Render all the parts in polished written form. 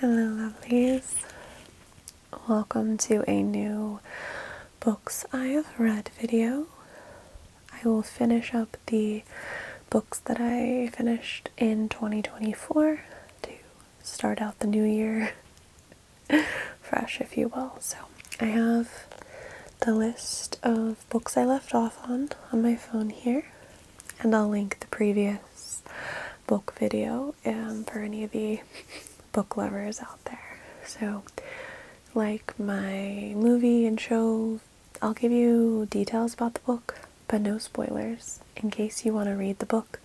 Hello lovelies, welcome to a new books I have read video. I will finish up the books that I finished in 2024 to start out the new year fresh, if you will. So I have the list of books I left off on my phone here, and I'll link the previous book video for any of the book lovers out there. So like my movie and show, I'll give you details about the book, but no spoilers. In case you want to read the book,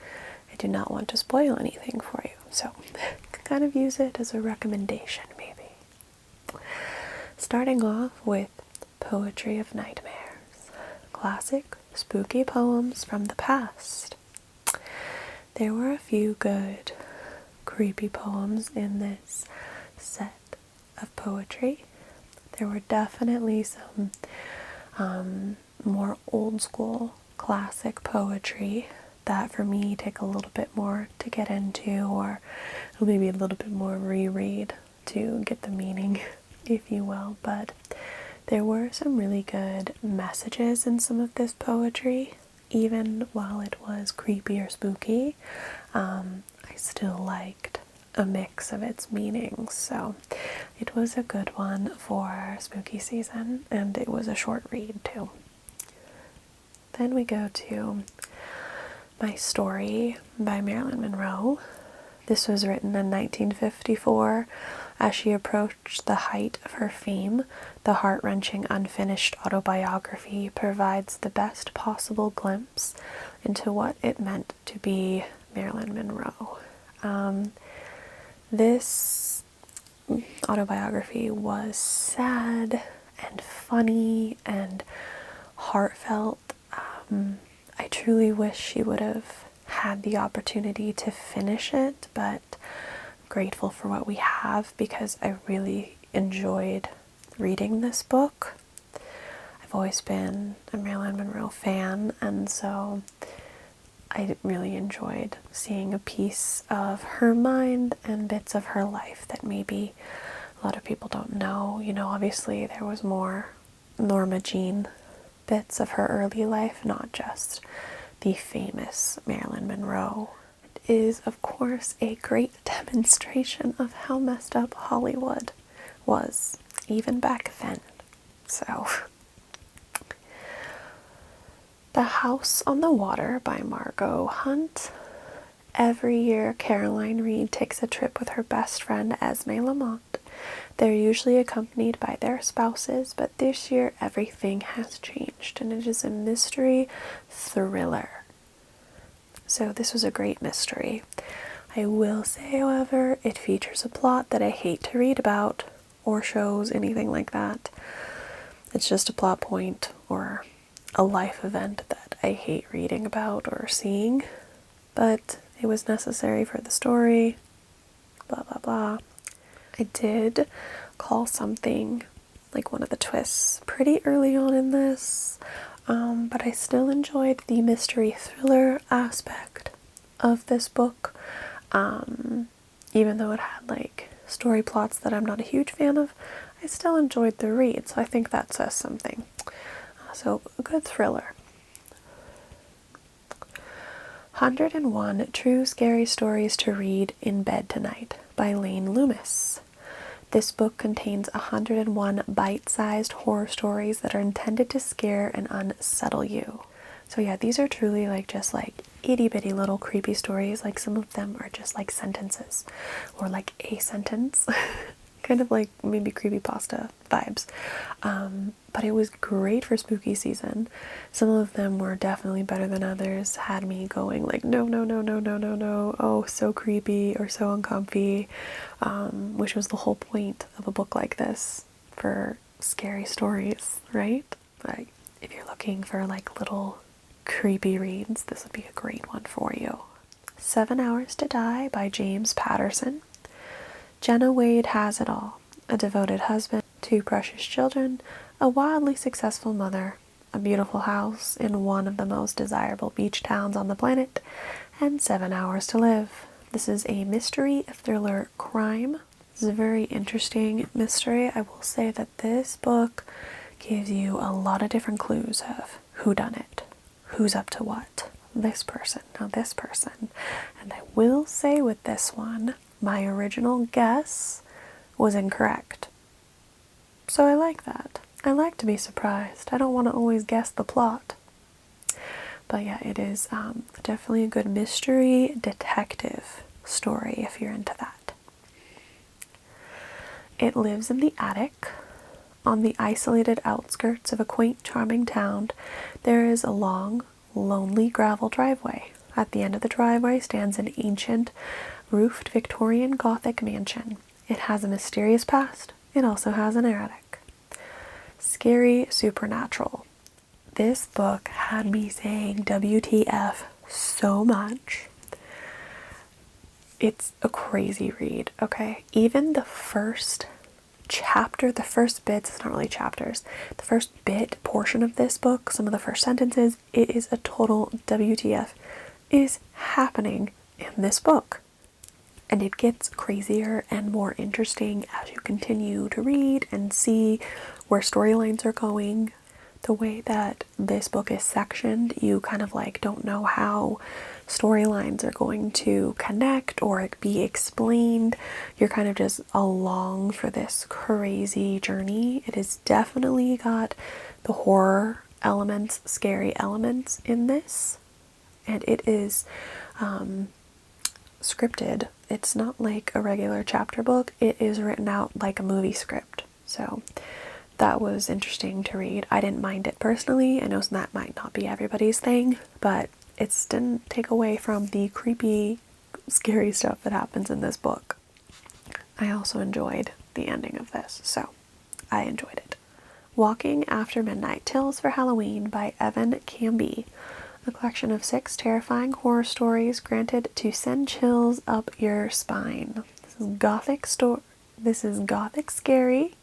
I do not want to spoil anything for you. So kind of use it as a recommendation maybe. Starting off with Poetry of Nightmares. Classic spooky poems from the past. There were a few good creepy poems in this set of poetry. There were definitely some more old school classic poetry that for me take a little bit more to get into, or maybe a little bit more reread to get the meaning, if you will. But there were some really good messages in some of this poetry. Even while it was creepy or spooky, I still liked a mix of its meanings. So it was a good one for spooky season, and it was a short read too. Then we go to My Story by Marilyn Monroe. This was written in 1954. As she approached the height of her fame, the heart-wrenching unfinished autobiography provides the best possible glimpse into what it meant to be Marilyn Monroe. This autobiography was sad and funny and heartfelt. I truly wish she would have had the opportunity to finish it, but I'm grateful for what we have because I really enjoyed reading this book. I've always been a Marilyn Monroe fan, and so I really enjoyed seeing a piece of her mind and bits of her life that maybe a lot of people don't know. You know, obviously there was more Norma Jean bits of her early life, not just the famous Marilyn Monroe. It is, of course, a great demonstration of how messed up Hollywood was, even back then. So, The House on the Water by Margot Hunt. Every year, Caroline Reed takes a trip with her best friend Esme Lamont. They're usually accompanied by their spouses, but this year everything has changed, and it is a mystery thriller. So this was a great mystery. I will say, however, it features a plot that I hate to read about, or shows, anything like that. It's just a plot point or a life event that I hate reading about or seeing, but it was necessary for the story, blah blah blah. I did call something like one of the twists pretty early on in this, but I still enjoyed the mystery thriller aspect of this book, even though it had like story plots that I'm not a huge fan of. I still enjoyed the read, so I think that says something. So a good thriller. 101 True Scary Stories to Read in Bed Tonight by Lane Loomis. This book contains 101 bite-sized horror stories that are intended to scare and unsettle you. So yeah, these are truly just itty-bitty little creepy stories. Like some of them are just like sentences, or like a sentence. Kind of like maybe creepypasta vibes. But it was great for spooky season. Some of them were definitely better than others, had me going like, no, no, no, no, no, no, no, oh, so creepy or so uncomfy, which was the whole point of a book like this, for scary stories, right? Like, if you're looking for like little creepy reads, this would be a great one for you. 7 Hours to Die by James Patterson. Jenna Wade has it all. A devoted husband, 2 precious children, a wildly successful mother, a beautiful house in one of the most desirable beach towns on the planet, and 7 hours to live. This is a mystery thriller crime This is a very interesting mystery. I will say that this book gives you a lot of different clues of who done it, who's up to what, this person, now this person. And I will say with this one, my original guess was incorrect. So I like that. I like to be surprised. I don't want to always guess the plot. But yeah, it is definitely a good mystery detective story if you're into that. It lives in the attic. On the isolated outskirts of a quaint, charming town, there is a long, lonely gravel driveway. At the end of the driveway stands an ancient, roofed Victorian Gothic mansion. It has a mysterious past. It also has an attic. Scary supernatural. This book had me saying WTF so much. It's a crazy read, okay? Even the first chapter, the first bits, it's not really chapters, the first bit portion of this book, some of the first sentences, it is a total WTF is happening in this book. And it gets crazier and more interesting as you continue to read and see where storylines are going. The way that this book is sectioned, you kind of like don't know how storylines are going to connect or be explained. You're kind of just along for this crazy journey. It has definitely got the horror elements, scary elements in this. And it is scripted. It's not like a regular chapter book. It is written out like a movie script. So that was interesting to read. I didn't mind it personally. I know that might not be everybody's thing, but it didn't take away from the creepy, scary stuff that happens in this book. I also enjoyed the ending of this, so I enjoyed it. Walking After Midnight, Tales for Halloween by Evan Camby. A collection of 6 terrifying horror stories granted to send chills up your spine. This is gothic scary.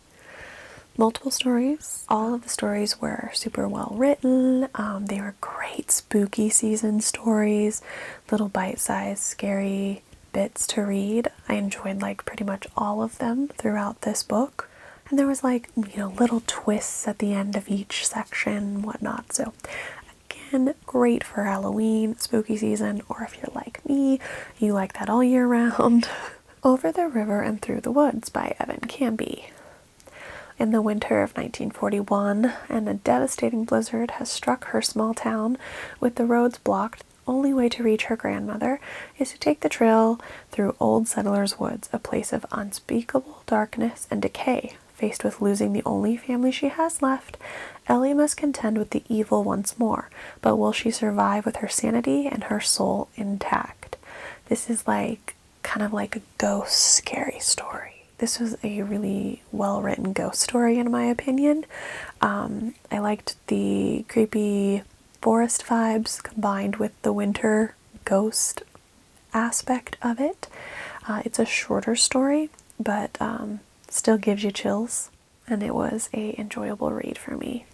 Multiple stories. All of the stories were super well written. They were great spooky season stories, little bite-sized scary bits to read. I enjoyed like pretty much all of them throughout this book. And there was like, little twists at the end of each section and whatnot. So again, great for Halloween, spooky season, or if you're like me, you like that all year round. Over the River and Through the Woods by Evan Camby. In the winter of 1941, and a devastating blizzard has struck her small town with the roads blocked. The only way to reach her grandmother is to take the trail through Old Settlers Woods, a place of unspeakable darkness and decay. Faced with losing the only family she has left, Ellie must contend with the evil once more, but will she survive with her sanity and her soul intact? This is kind of like a ghost scary story. This was a really well-written ghost story, in my opinion. I liked the creepy forest vibes combined with the winter ghost aspect of it. It's a shorter story, but still gives you chills, and it was an enjoyable read for me.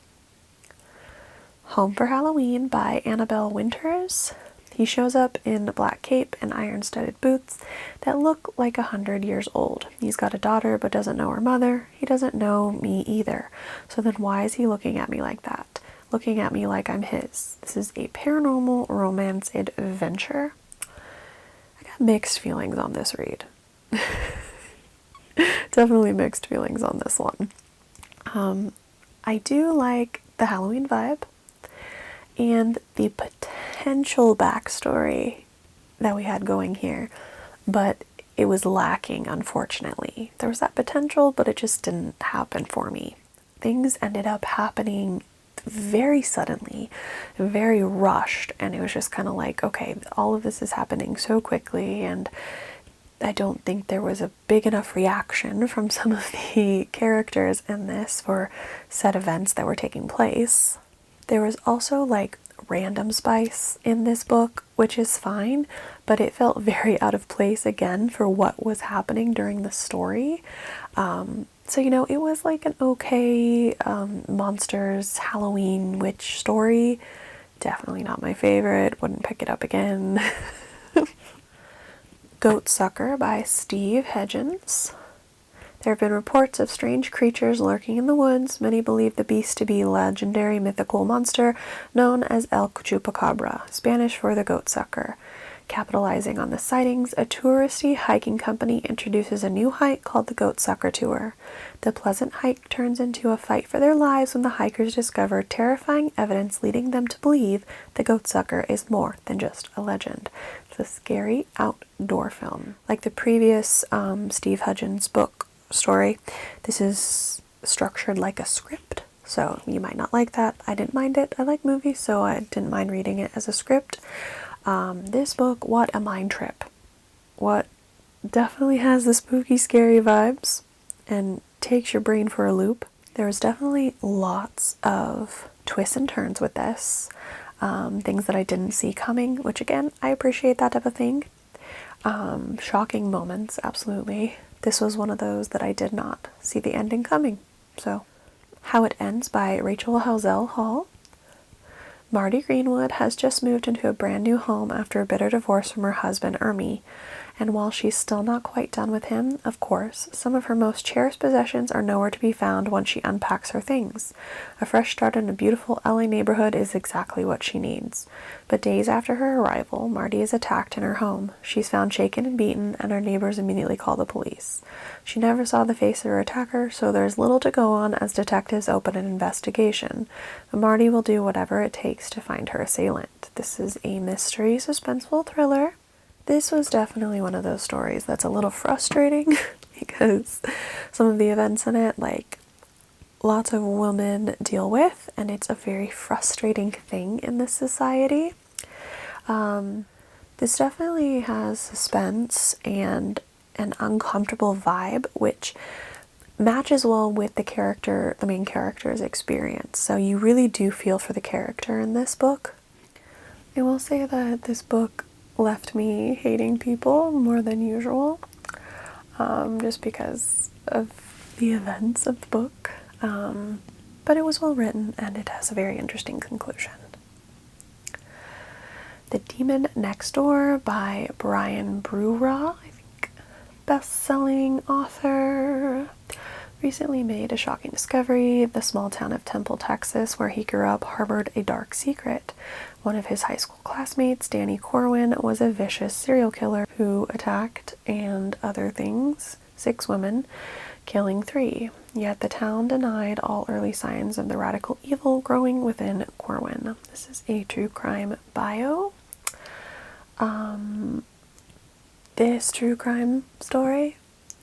Home for Halloween by Annabelle Winters. He shows up in a black cape and iron-studded boots that look like 100 years old. He's got a daughter but doesn't know her mother. He doesn't know me either. So then why is he looking at me like that? Looking at me like I'm his. This is a paranormal romance adventure. I got mixed feelings on this read. Definitely mixed feelings on this one. I do like the Halloween vibe and the potential backstory that we had going here, but it was lacking, unfortunately. There was that potential, but it just didn't happen for me. Things ended up happening very suddenly, very rushed, and it was just kind of like, okay, all of this is happening so quickly, and I don't think there was a big enough reaction from some of the characters in this for said events that were taking place. There was also random spice in this book, which is fine, but it felt very out of place again for what was happening during the story. So, it was an okay monsters, Halloween, witch story. Definitely not my favorite. Wouldn't pick it up again. Goat Sucker by Steve Hedgens. There have been reports of strange creatures lurking in the woods. Many believe the beast to be a legendary mythical monster known as El Chupacabra, Spanish for the goat sucker. Capitalizing on the sightings, a touristy hiking company introduces a new hike called the Goat Sucker Tour. The pleasant hike turns into a fight for their lives when the hikers discover terrifying evidence leading them to believe the goat sucker is more than just a legend. It's a scary outdoor film. Like the previous Steve Hudgens book story, this is structured like a script, so you might not like that. I didn't mind it. I like movies, so I didn't mind reading it as a script. This book, what a mind trip. What definitely has the spooky, scary vibes and takes your brain for a loop. There was definitely lots of twists and turns with this. Things that I didn't see coming, which again, I appreciate that type of thing. Shocking moments, absolutely. This was one of those that I did not see the ending coming. So, How It Ends by Rachel Housel Hall. Marty Greenwood has just moved into a brand new home after a bitter divorce from her husband, Ermy. And while she's still not quite done with him, of course, some of her most cherished possessions are nowhere to be found once she unpacks her things. A fresh start in a beautiful LA neighborhood is exactly what she needs. But days after her arrival, Marty is attacked in her home. She's found shaken and beaten, and her neighbors immediately call the police. She never saw the face of her attacker, so there's little to go on as detectives open an investigation. But Marty will do whatever it takes to find her assailant. This is a mystery, suspenseful thriller. This was definitely one of those stories that's a little frustrating because some of the events in it, like, lots of women deal with, and it's a very frustrating thing in this society. This definitely has suspense and an uncomfortable vibe, which matches well with the main character's experience. So you really do feel for the character in this book. I will say that this book left me hating people more than usual, just because of the events of the book. But it was well written, and it has a very interesting conclusion. The Demon Next Door by Brian Bruera, I think, best-selling author, recently made a shocking discovery. The small town of Temple, Texas, where he grew up, harbored a dark secret. One of his high school classmates, Danny Corwin, was a vicious serial killer who attacked, and other things, 6 women, killing 3. Yet the town denied all early signs of the radical evil growing within Corwin. This is a true crime bio. This true crime story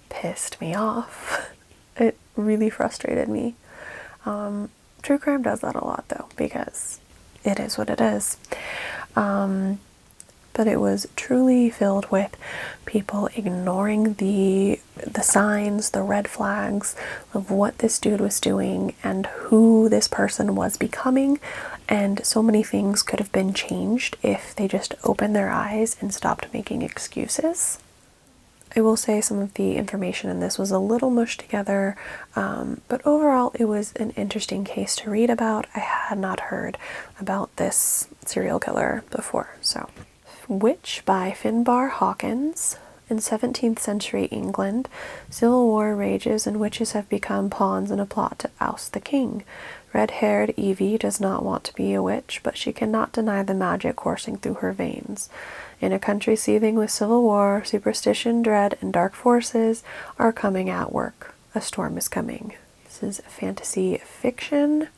pissed me off. It really frustrated me. True crime does that a lot, though, because it is what it is. But it was truly filled with people ignoring the signs, the red flags of what this dude was doing and who this person was becoming. And so many things could have been changed if they just opened their eyes and stopped making excuses. I will say some of the information in this was a little mushed together, but overall it was an interesting case to read about. I had not heard about this serial killer before. So, Witch by Finbar Hawkins. In 17th century England, civil war rages and witches have become pawns in a plot to oust the king. Red-haired Evie does not want to be a witch, but she cannot deny the magic coursing through her veins. In a country seething with civil war, superstition, dread, and dark forces are coming at work. A storm is coming. This is fantasy fiction.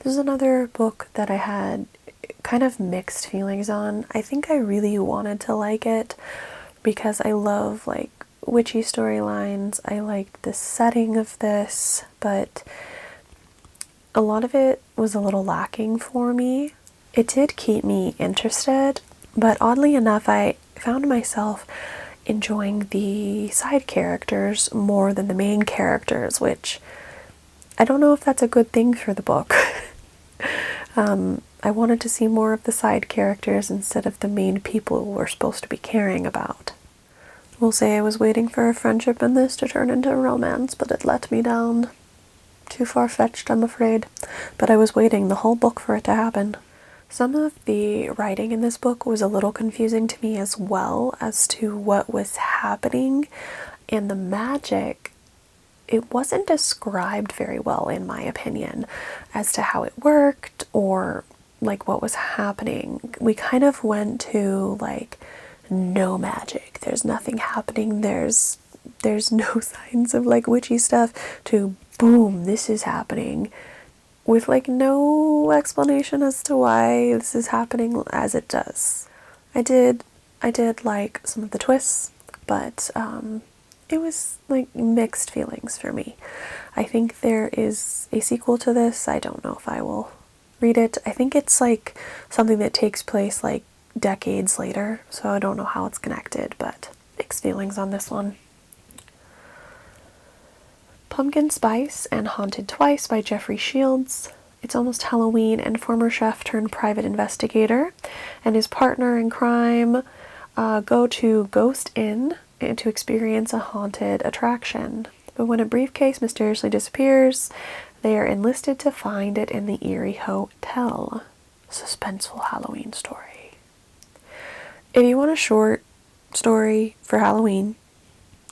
This is another book that I had kind of mixed feelings on. I think I really wanted to like it because I love, like, witchy storylines. I liked the setting of this, but a lot of it was a little lacking for me. It did keep me interested, but oddly enough, I found myself enjoying the side characters more than the main characters, which I don't know if that's a good thing for the book. I wanted to see more of the side characters instead of the main people we're supposed to be caring about. We'll say I was waiting for a friendship in this to turn into a romance, but it let me down. Too far-fetched, I'm afraid. But I was waiting the whole book for it to happen. Some of the writing in this book was a little confusing to me as well as to what was happening, and the magic it wasn't described very well, in my opinion, as to how it worked or like what was happening. We kind of went to like no magic, there's nothing happening, there's no signs of like witchy stuff, to boom, this is happening, with like no explanation as to why this is happening as it does. I did like some of the twists, but it was like mixed feelings for me. I think there is a sequel to this. I don't know if I will read it. I think it's like something that takes place like decades later, so I don't know how it's connected, but mixed feelings on this one. Pumpkin Spice and Haunted Twice by Jeffrey Shields. It's almost Halloween, and former chef turned private investigator and his partner in crime go to Ghost Inn to experience a haunted attraction. But when a briefcase mysteriously disappears, they are enlisted to find it in the eerie hotel. Suspenseful Halloween story. If you want a short story for Halloween,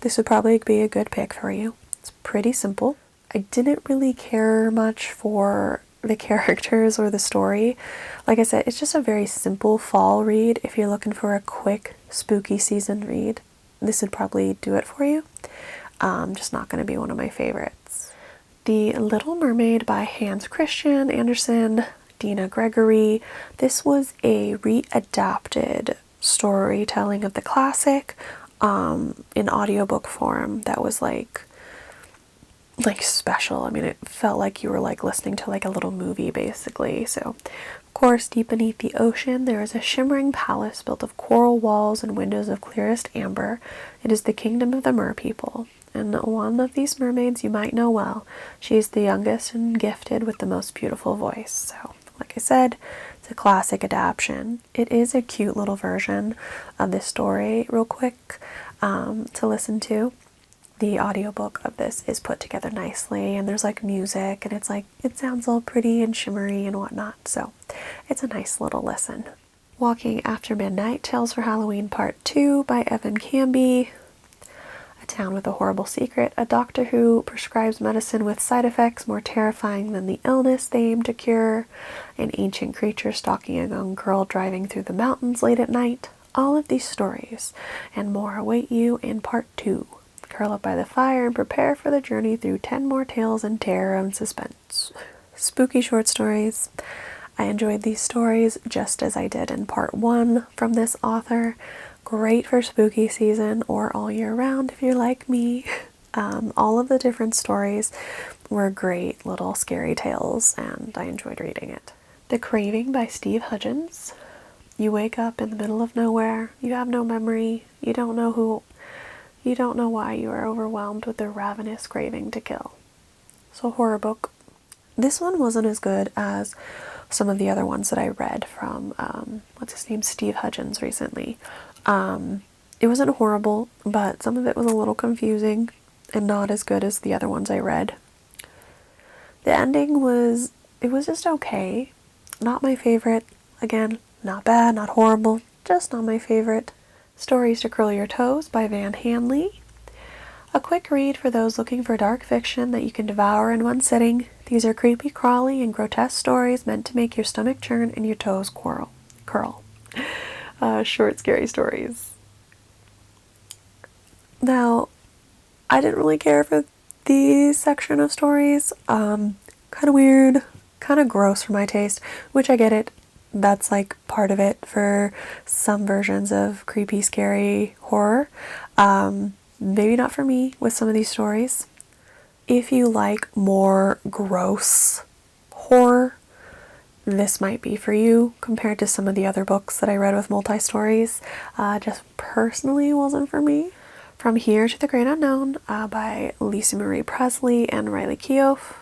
this would probably be a good pick for you. It's pretty simple. I didn't really care much for the characters or the story. Like I said, it's just a very simple fall read. If you're looking for a quick spooky season read, this would probably do it for you. Just not going to be one of my favorites. The Little Mermaid by Hans Christian Andersen, Dina Gregory. This was a readapted storytelling of the classic in audiobook form that was like special. I mean, it felt like you were like listening to like a little movie basically. So of course, deep beneath the ocean there is a shimmering palace built of coral walls and windows of clearest amber. It is the kingdom of the mer people, and one of these mermaids you might know well. She is the youngest and gifted with the most beautiful voice. So like I said, it's a classic adaptation. It is a cute little version of this story, real quick to listen to. The audiobook of this is put together nicely, and there's like music, and it's like, it sounds all pretty and shimmery and whatnot, so it's a nice little listen. Walking After Midnight, Tales for Halloween Part 2 by Evan Canby. A town with a horrible secret. A doctor who prescribes medicine with side effects more terrifying than the illness they aim to cure. An ancient creature stalking a young girl driving through the mountains late at night. All of these stories and more await you in Part 2. Curl up by the fire and prepare for the journey through 10 more tales in terror and suspense. Spooky short stories. I enjoyed these stories just as I did in Part 1 from this author. Great for spooky season or all year round if you're like me. All of the different stories were great little scary tales, and I enjoyed reading it. The Craving by Steve Hudgens. You wake up in the middle of nowhere. You have no memory. You don't know why you are overwhelmed with a ravenous craving to kill. So, horror book. This one wasn't as good as some of the other ones that I read from, Steve Hudgens recently. It wasn't horrible, but some of it was a little confusing and not as good as the other ones I read. The ending was just okay. Not my favorite. Again, not bad, not horrible, just not my favorite. Stories to Curl Your Toes by Van Hanley. A quick read for those looking for dark fiction that you can devour in one sitting. These are creepy, crawly, and grotesque stories meant to make your stomach churn and your toes curl. Short, scary stories. Now, I didn't really care for these section of stories. Kind of weird, kind of gross for my taste, which I get it. That's like part of it for some versions of creepy, scary horror. Maybe not for me with some of these stories. If you like more gross horror, this might be for you compared to some of the other books that I read with multi-stories. Just personally wasn't for me. From Here to the Great Unknown by Lisa Marie Presley and Riley Keough.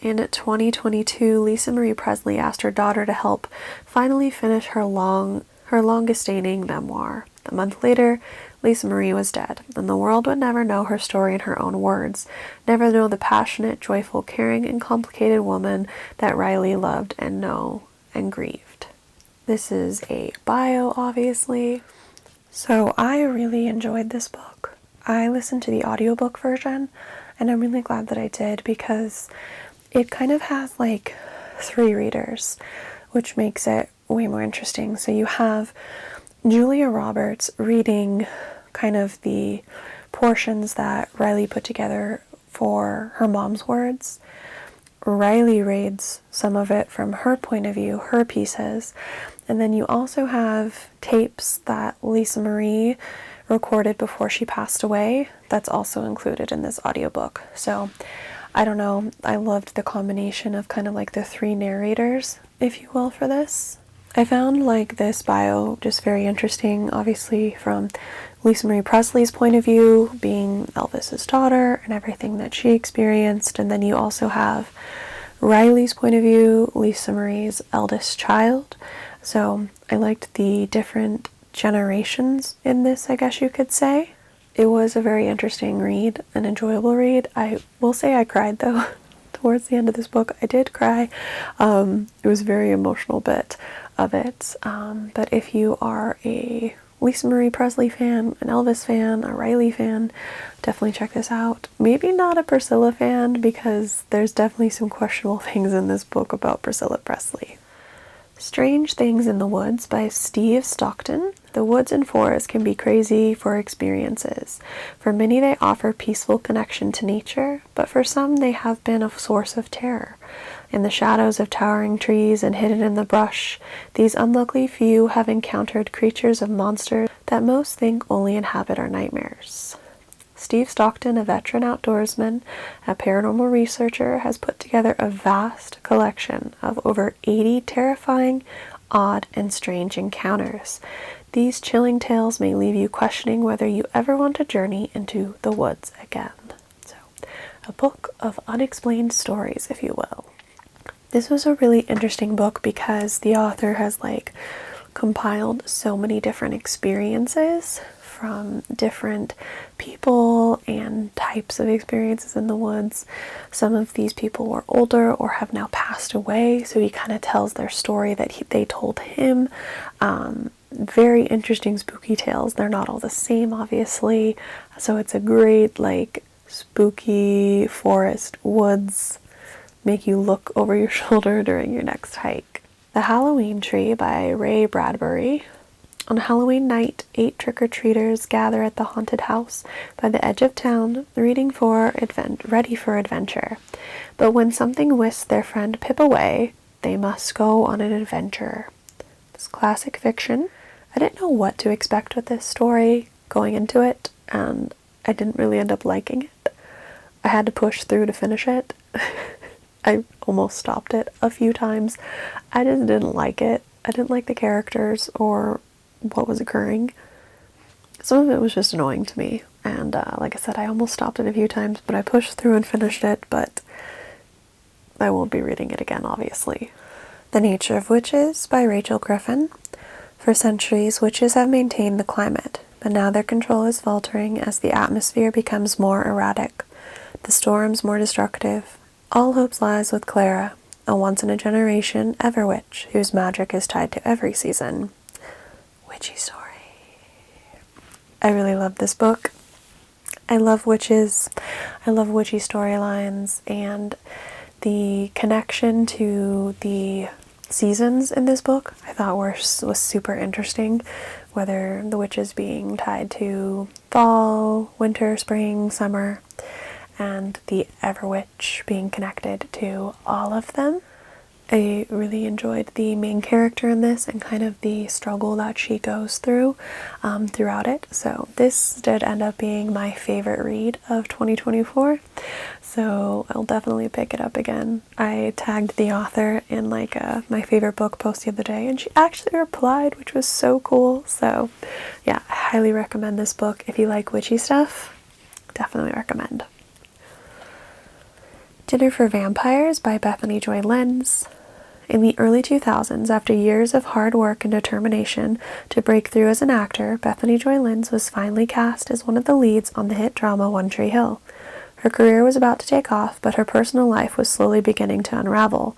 In 2022, Lisa Marie Presley asked her daughter to help finally finish her longest-standing memoir. A month later, Lisa Marie was dead, and the world would never know her story in her own words, never know the passionate, joyful, caring, and complicated woman that Riley loved and grieved. This is a bio, obviously. So I really enjoyed this book. I listened to the audiobook version, And I'm really glad that I did, because it kind of has like 3 readers, which makes it way more interesting. So you have Julia Roberts reading kind of the portions that Riley put together for her mom's words. Riley reads some of it from her point of view, her pieces. And then you also have tapes that Lisa Marie recorded before she passed away. That's also included in this audiobook. So I don't know, I loved the combination of kind of like the 3 narrators, if you will, for this. I found like this bio just very interesting, obviously from Lisa Marie Presley's point of view, being Elvis's daughter and everything that she experienced. And then you also have Riley's point of view, Lisa Marie's eldest child. So I liked the different generations in this, I guess you could say. It was a very interesting read, an enjoyable read. I will say I cried though. Towards the end of this book, I did cry. It was a very emotional bit of it. But if you are a Lisa Marie Presley fan, an Elvis fan, a Riley fan, definitely check this out. Maybe not a Priscilla fan, because there's definitely some questionable things in this book about Priscilla Presley. Strange Things in the Woods by Steve Stockton. The woods and forests can be crazy for experiences. For many, they offer peaceful connection to nature, but for some, they have been a source of terror. In the shadows of towering trees and hidden in the brush, these unlucky few have encountered creatures of monsters that most think only inhabit our nightmares. Steve Stockton, a veteran outdoorsman, a paranormal researcher, has put together a vast collection of over 80 terrifying, odd, and strange encounters. These chilling tales may leave you questioning whether you ever want to journey into the woods again. So, a book of unexplained stories, if you will. This was a really interesting book because the author has compiled so many different experiences from different people and types of experiences in the woods. Some of these people were older or have now passed away, so he kind of tells their story that they told him. Very interesting spooky tales. They're not all the same, obviously, so it's a great spooky forest woods, make you look over your shoulder during your next hike. The Halloween Tree by Ray Bradbury. On Halloween night, 8 trick-or-treaters gather at the haunted house by the edge of town, ready for adventure. But when something whisks their friend Pip away, they must go on an adventure. It's classic fiction. I didn't know what to expect with this story going into it, and I didn't really end up liking it. I had to push through to finish it. I almost stopped it a few times. I just didn't like it. I didn't like the characters or what was occurring. Some of it was just annoying to me, and like I said, I almost stopped it a few times, but I pushed through and finished it, but I won't be reading it again, obviously. The Nature of Witches by Rachel Griffin. For centuries, witches have maintained the climate, but now their control is faltering as the atmosphere becomes more erratic, the storms more destructive. All hopes lies with Clara, a once-in-a-generation ever-witch whose magic is tied to every season. Witchy story. I really love this book. I love witches. I love witchy storylines, and the connection to the seasons in this book I thought was super interesting, whether the witches being tied to fall, winter, spring, summer, and the Everwitch being connected to all of them. I really enjoyed the main character in this and kind of the struggle that she goes through throughout it. So this did end up being my favorite read of 2024. So I'll definitely pick it up again. I tagged the author in my favorite book post the other day, and she actually replied, which was so cool. So yeah, I highly recommend this book. If you like witchy stuff, definitely recommend. Dinner for Vampires by Bethany Joy Lenz. In the early 2000s, after years of hard work and determination to break through as an actor, Bethany Joy Lenz was finally cast as one of the leads on the hit drama One Tree Hill. Her career was about to take off, but her personal life was slowly beginning to unravel.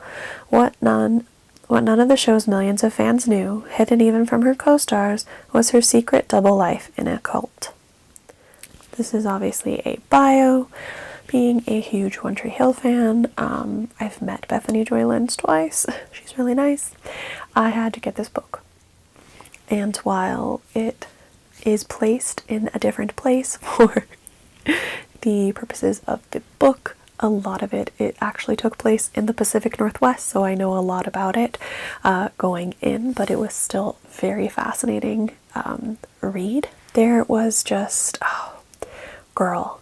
What none of the show's millions of fans knew, hidden even from her co-stars, was her secret double life in a cult. This is obviously a bio, being a huge One Tree Hill fan, I've met Bethany Joy Lenz twice. She's really nice. I had to get this book. And while it is placed in a different place for the purposes of the book, a lot of it actually took place in the Pacific Northwest, so I know a lot about it going in, but it was still very fascinating read. There was just, oh, girl,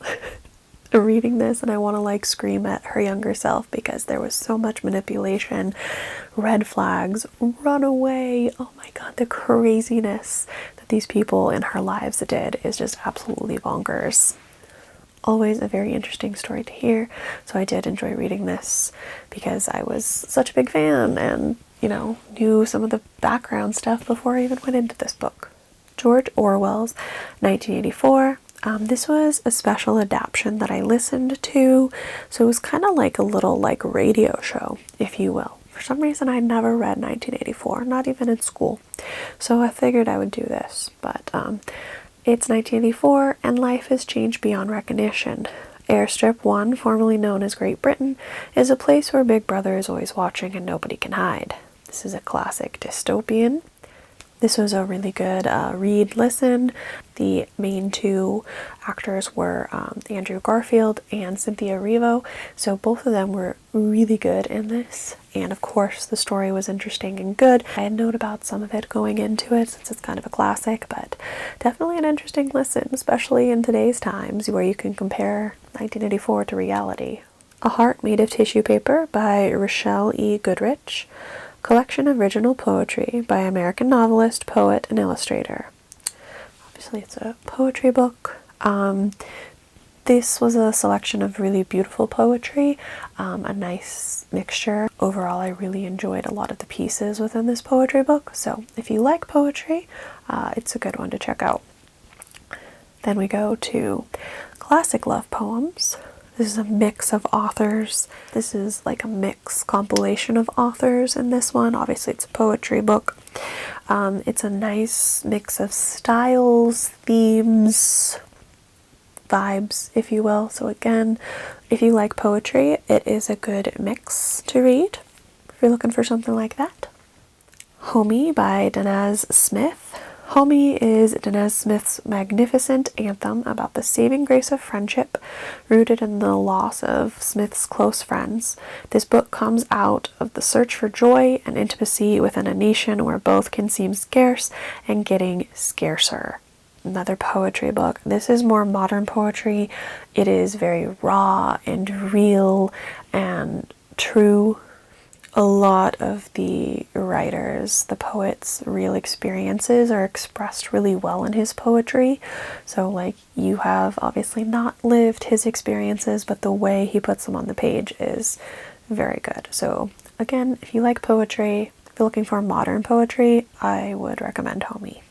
reading this and I want to like scream at her younger self because there was so much manipulation, red flags, run away. Oh my god, the craziness that these people in her lives did is just absolutely bonkers. Always a very interesting story to hear, so I did enjoy reading this because I was such a big fan and, you know, knew some of the background stuff before I even went into this book. George Orwell's 1984. This was a special adaptation that I listened to, so it was kind of like a little like radio show, if you will. For some reason I'd never read 1984, not even in school, so I figured I would do this, but it's 1984 and life has changed beyond recognition. Airstrip 1, formerly known as Great Britain, is a place where Big Brother is always watching and nobody can hide. This is a classic dystopian. This was a really good read-listen. The main two actors were Andrew Garfield and Cynthia Erivo, so both of them were really good in this. And of course, the story was interesting and good. I had known about some of it going into it since it's kind of a classic, but definitely an interesting listen, especially in today's times where you can compare 1984 to reality. A Heart Made of Tissue Paper by Rochelle E. Goodrich. Collection of original poetry by American novelist, poet, and illustrator. Obviously, it's a poetry book. This was a selection of really beautiful poetry, a nice mixture. Overall, I really enjoyed a lot of the pieces within this poetry book, so if you like poetry, it's a good one to check out. Then we go to classic love poems. This is a mix of authors. This is like a mix compilation of authors in this one. Obviously, it's a poetry book. It's a nice mix of styles, themes, vibes, if you will. So again, if you like poetry, it is a good mix to read if you're looking for something like that. Homie by Danaz Smith. Homie is Danaz Smith's magnificent anthem about the saving grace of friendship, rooted in the loss of Smith's close friends. This book comes out of the search for joy and intimacy within a nation where both can seem scarce and getting scarcer. Another poetry book. This is more modern poetry. It is very raw and real and true. A lot of the writers, the poets' real experiences are expressed really well in his poetry. So like you have obviously not lived his experiences, but the way he puts them on the page is very good. So again, if you like poetry, if you're looking for modern poetry, I would recommend Homie.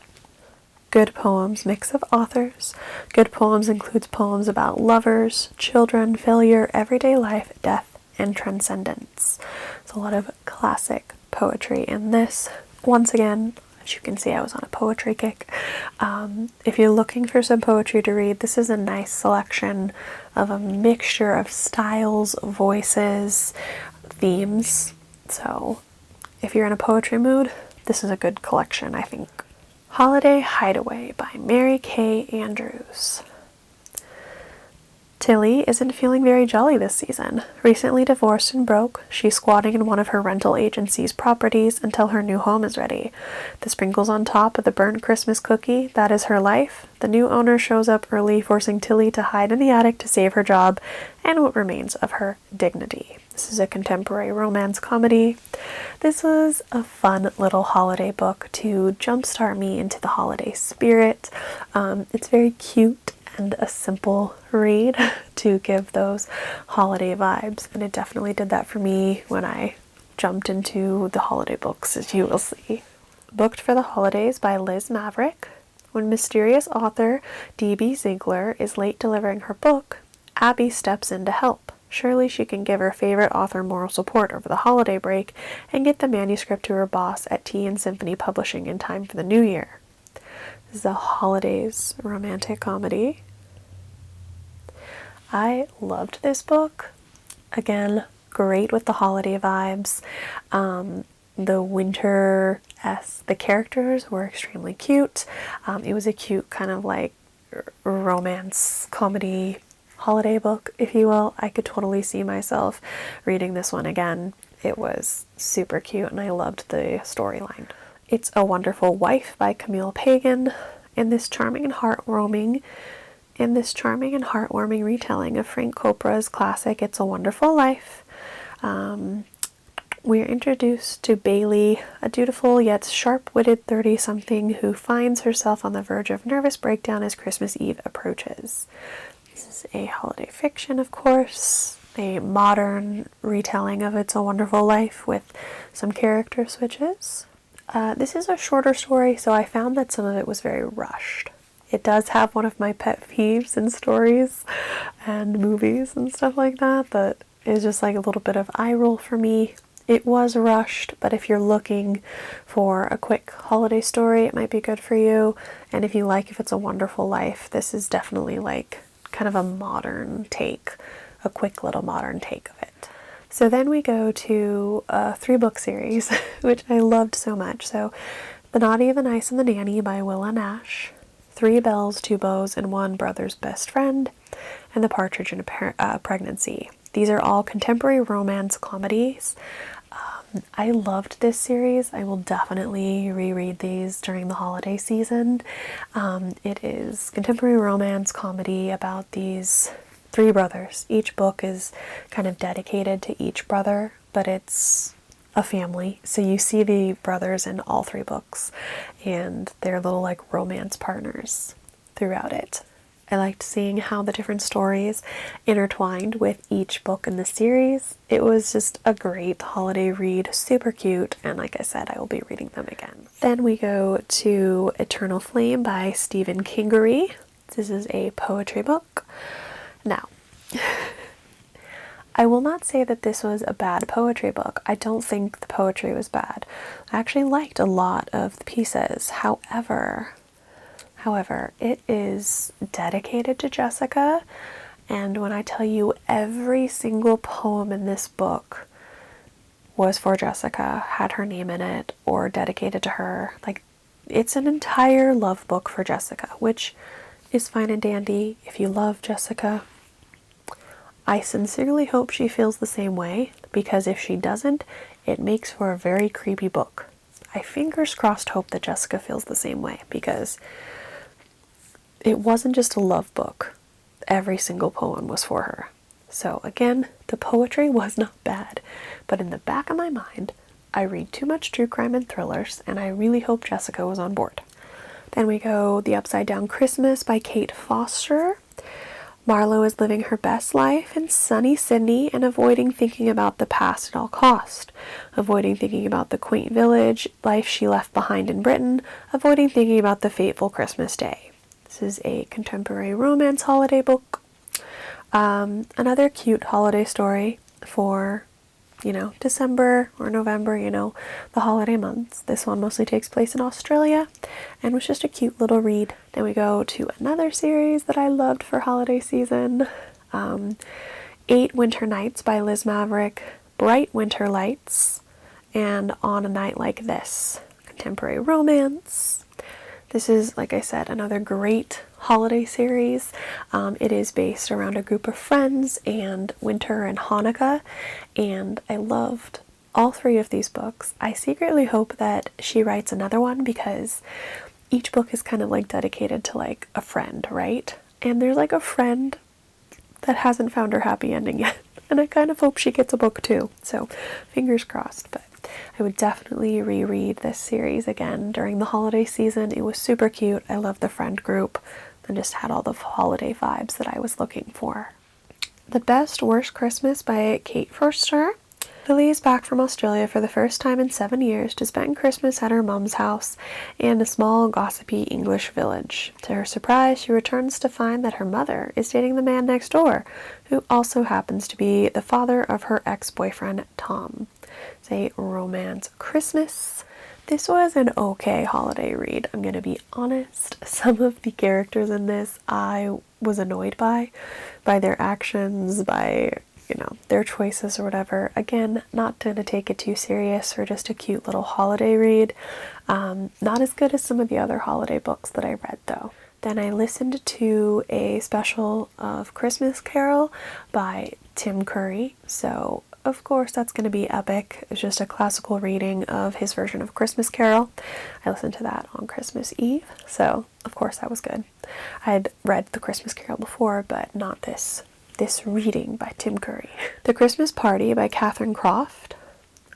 Good Poems, mix of authors. Good Poems includes poems about lovers, children, failure, everyday life, death, and transcendence. It's a lot of classic poetry in this. Once again, as you can see, I was on a poetry kick. If you're looking for some poetry to read, this is a nice selection of a mixture of styles, voices, themes. So if you're in a poetry mood, this is a good collection, I think. Holiday Hideaway by Mary Kay Andrews. Tilly isn't feeling very jolly this season. Recently divorced and broke, she's squatting in one of her rental agency's properties until her new home is ready. The sprinkles on top of the burnt Christmas cookie, that is her life. The new owner shows up early, forcing Tilly to hide in the attic to save her job and what remains of her dignity. This is a contemporary romance comedy. This was a fun little holiday book to jumpstart me into the holiday spirit. It's very cute and a simple read to give those holiday vibes, and it definitely did that for me when I jumped into the holiday books, as you will see. Booked for the Holidays by Liz Maverick. When mysterious author D.B. Ziegler is late delivering her book, Abby steps in to help. Surely she can give her favorite author moral support over the holiday break and get the manuscript to her boss at Tea and Symphony Publishing in time for the new year. This is a holidays romantic comedy. I loved this book. Again, great with the holiday vibes. The winter the characters were extremely cute. It was a cute kind of like romance comedy holiday book, if you will. I could totally see myself reading this one again. It was super cute and I loved the storyline. It's A Wonderful Wife by Camille Pagan, and this charming and heartwarming retelling of Frank Copra's classic It's a Wonderful Life. We are introduced to Bailey, a dutiful yet sharp-witted 30-something who finds herself on the verge of nervous breakdown as Christmas Eve approaches. This is a holiday fiction, of course, a modern retelling of It's a Wonderful Life with some character switches. This is a shorter story, so I found that some of it was very rushed. It does have one of my pet peeves in stories and movies and stuff like that is just like a little bit of eye roll for me. It was rushed, but if you're looking for a quick holiday story, it might be good for you. And if you like If It's a Wonderful Life, this is definitely like kind of a modern take, a quick little modern take of it. So then we go to a 3-book series, which I loved so much. So The Naughty, the Nice, and the Nanny by Willa Nash, 3 Bells, 2 Bows, and 1 Brother's Best Friend, and The Partridge in a Pregnancy. These are all contemporary romance comedies. I loved this series. I will definitely reread these during the holiday season. It is contemporary romance comedy about these 3 brothers. Each book is kind of dedicated to each brother, but it's a family. So you see the brothers in all 3 books and their little like romance partners throughout it. I liked seeing how the different stories intertwined with each book in the series. It was just a great holiday read, super cute, and like I said, I will be reading them again. Then we go to Eternal Flame by Stephen Kingery. This is a poetry book. Now, I will not say that this was a bad poetry book. I don't think the poetry was bad. I actually liked a lot of the pieces. However, it is dedicated to Jessica, and when I tell you every single poem in this book was for Jessica, had her name in it, or dedicated to her, like, it's an entire love book for Jessica, which is fine and dandy if you love Jessica. I sincerely hope she feels the same way, because if she doesn't, it makes for a very creepy book. I fingers crossed hope that Jessica feels the same way, because it wasn't just a love book. Every single poem was for her. So again, the poetry was not bad, but in the back of my mind, I read too much true crime and thrillers, and I really hope Jessica was on board. Then we go The Upside Down Christmas by Kate Foster. Marlo is living her best life in sunny Sydney and avoiding thinking about the past at all cost, avoiding thinking about the quaint village life she left behind in Britain, avoiding thinking about the fateful Christmas day. This is a contemporary romance holiday book. Another cute holiday story for, December or November, the holiday months. This one mostly takes place in Australia and was just a cute little read. Then we go to another series that I loved for holiday season. 8 Winter Nights by Liz Maverick, Bright Winter Lights, and On a Night Like This, contemporary romance. This is, like I said, another great holiday series. It is based around a group of friends and winter and Hanukkah, and I loved all 3 of these books. I secretly hope that she writes another one, because each book is kind of like dedicated to like a friend, right? And there's like a friend that hasn't found her happy ending yet, and I kind of hope she gets a book too. So fingers crossed. But I would definitely reread this series again during the holiday season. It was super cute. I love the friend group and just had all the holiday vibes that I was looking for. The Best Worst Christmas by Kate Forster. Lily is back from Australia for the first time in 7 years to spend Christmas at her mum's house in a small, gossipy English village. To her surprise, she returns to find that her mother is dating the man next door, who also happens to be the father of her ex-boyfriend, Tom. It's a romance Christmas. This was an okay holiday read, I'm gonna be honest. Some of the characters in this I was annoyed by their actions, by, you know, their choices or whatever. Again, not gonna take it too serious, or just a cute little holiday read. Not as good as some of the other holiday books that I read though. Then I listened to a special of Christmas Carol by Tim Curry, so of course that's going to be epic. It's just a classical reading of his version of Christmas Carol. I listened to that on Christmas Eve, so of course that was good. I had read the Christmas Carol before, but not this reading by Tim Curry. The Christmas Party by Catherine Croft.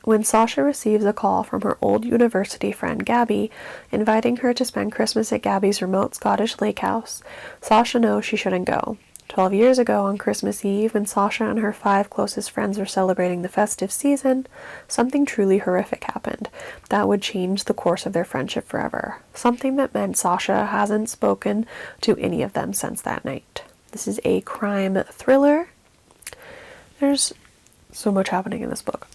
When Sasha receives a call from her old university friend Gabby, inviting her to spend Christmas at Gabby's remote Scottish lake house, Sasha knows she shouldn't go. 12 years ago on Christmas Eve, when Sasha and her 5 closest friends were celebrating the festive season, something truly horrific happened that would change the course of their friendship forever. Something that meant Sasha hasn't spoken to any of them since that night. This is a crime thriller. There's so much happening in this book.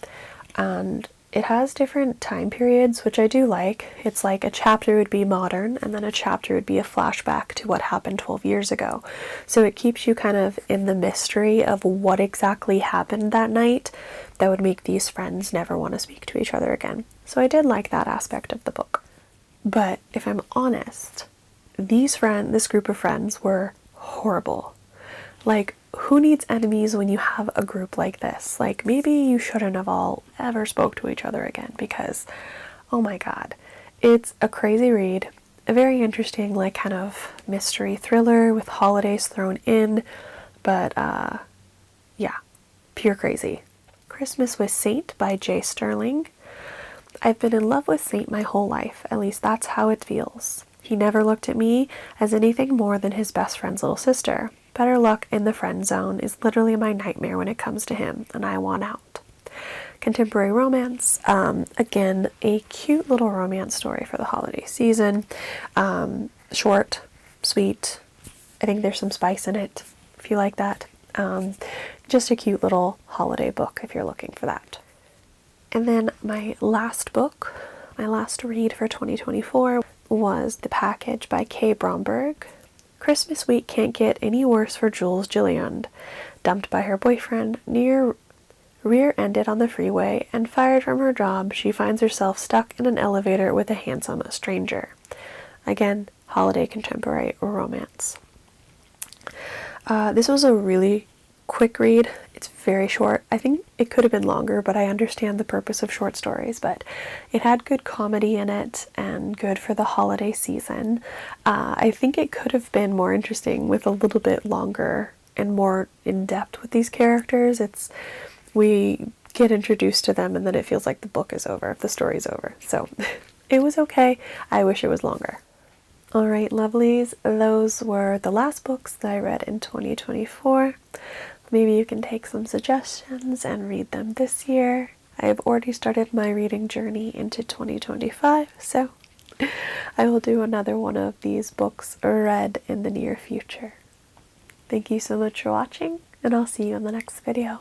And it has different time periods, which I do like. It's like a chapter would be modern, and then a chapter would be a flashback to what happened 12 years ago. So it keeps you kind of in the mystery of what exactly happened that night that would make these friends never want to speak to each other again. So I did like that aspect of the book. But if I'm honest, this group of friends were horrible. Like, who needs enemies when you have a group like this? Like, maybe you shouldn't have all ever spoke to each other again, because, oh my god, it's a crazy read, a very interesting, like, kind of mystery thriller with holidays thrown in, but, yeah, pure crazy. Christmas with Saint by J. Sterling. I've been in love with Saint my whole life, at least that's how it feels. He never looked at me as anything more than his best friend's little sister. Better luck in the friend zone is literally my nightmare when it comes to him, and I want out. Contemporary romance. Again, a cute little romance story for the holiday season. Short, sweet. I think there's some spice in it, if you like that. Just a cute little holiday book if you're looking for that. And then my last book, my last read for 2024 was The Package by Kay Bromberg. Christmas week can't get any worse for Jules Gilliand. Dumped by her boyfriend, rear-ended on the freeway, and fired from her job, she finds herself stuck in an elevator with a handsome stranger. Again, holiday contemporary romance. This was a really quick read. It's very short. I think it could have been longer, but I understand the purpose of short stories. But it had good comedy in it and good for the holiday season. I think it could have been more interesting with a little bit longer and more in depth with these characters. We get introduced to them and then it feels like the book is over, the story's over. So it was okay. I wish it was longer. Alright, lovelies, those were the last books that I read in 2024. Maybe you can take some suggestions and read them this year. I have already started my reading journey into 2025, so I will do another one of these books read in the near future. Thank you so much for watching, and I'll see you in the next video.